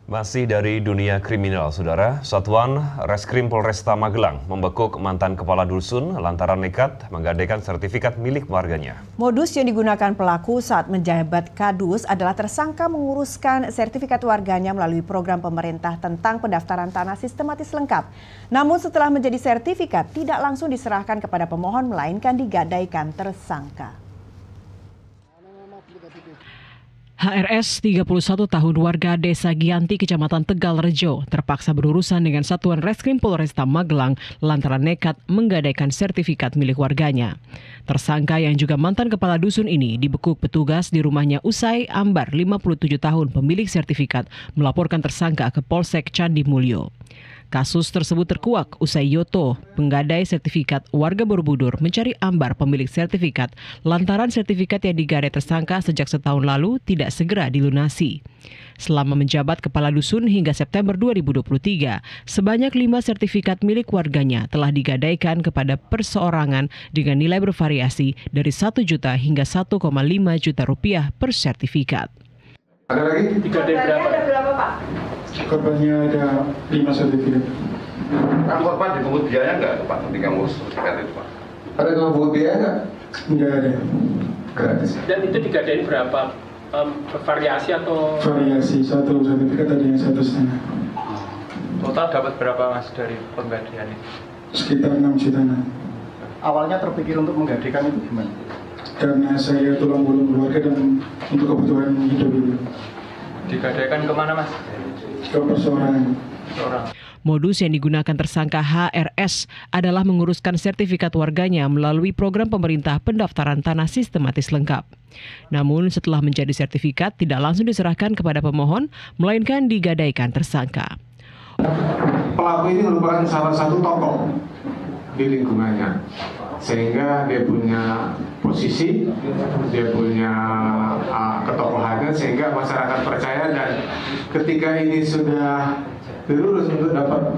Masih dari dunia kriminal, Saudara. Satuan Reskrim Polresta Magelang membekuk mantan kepala dusun lantaran nekat menggadaikan sertifikat milik warganya. Modus yang digunakan pelaku saat menjabat kadus adalah tersangka menguruskan sertifikat warganya melalui program pemerintah tentang pendaftaran tanah sistematis lengkap. Namun setelah menjadi sertifikat, tidak langsung diserahkan kepada pemohon, melainkan digadaikan tersangka. HRS 31 tahun warga Desa Gianti, Kecamatan Tegalrejo, terpaksa berurusan dengan Satuan Reskrim Polresta Magelang lantaran nekat menggadaikan sertifikat milik warganya. Tersangka yang juga mantan kepala dusun ini dibekuk petugas di rumahnya usai Ambar, 57 tahun, pemilik sertifikat, melaporkan tersangka ke Polsek Candi Mulyo. Kasus tersebut terkuak usai Yoto, penggadai sertifikat warga Borobudur, mencari Ambar, pemilik sertifikat, lantaran sertifikat yang digadai tersangka sejak setahun lalu tidak segera dilunasi. Selama menjabat kepala dusun hingga September 2023, sebanyak 5 sertifikat milik warganya telah digadaikan kepada perseorangan dengan nilai bervariasi dari 1 juta hingga 1,5 juta rupiah per sertifikat. Ada lagi? Ada berapa, Pak? Korbannya ada 5 sertifikat. Kan korban dipungut biaya nggak, Pak, ketika ngurus sertifikat itu, Pak? Ada yang pungut biaya nggak? Nggak ada. Gratis. Dan itu digadain berapa? Variasi atau? Variasi, satu sertifikat ada yang 1,5. Total dapat berapa, Mas, dari penggadaian itu? Sekitar 6 juta. Awalnya terpikir untuk menggadaikan itu gimana? Karena saya tulang punggung keluarga dan untuk kebutuhan hidup itu. Digadaikan kemana, Mas? Ke perseorangan. Modus yang digunakan tersangka HRS adalah menguruskan sertifikat warganya melalui program pemerintah pendaftaran tanah sistematis lengkap. Namun setelah menjadi sertifikat tidak langsung diserahkan kepada pemohon, melainkan digadaikan tersangka. Pelaku ini merupakan salah satu tokoh di lingkungannya, sehingga dia punya posisi, dia punya ketokohannya, sehingga masyarakat percaya, dan ketika ini sudah dilurus untuk dapat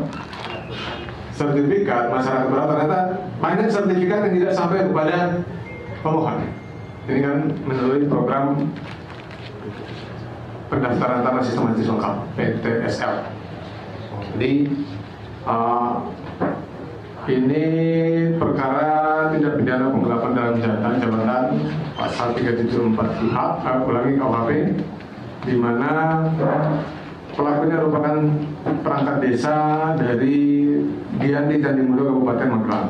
sertifikat, masyarakat berapa ternyata banyak sertifikat yang tidak sampai kepada pemohon. Ini kan melalui program pendaftaran tanah sistematis lengkap (PTSL). Jadi ini perkara tindak pidana penggelapan dalam jabatan pasal 374 KUHP, di mana pelakunya merupakan perangkat desa dari Gianti Candi Mulyo, Kabupaten Magelang.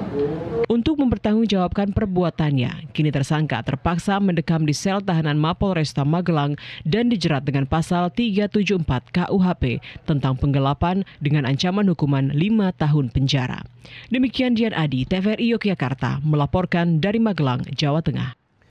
Untuk mempertanggungjawabkan perbuatannya, kini tersangka terpaksa mendekam di sel tahanan Mapolresta Magelang dan dijerat dengan pasal 374 KUHP tentang penggelapan dengan ancaman hukuman 5 tahun penjara. Demikian Dian Adi, TVRI Yogyakarta, melaporkan dari Magelang, Jawa Tengah.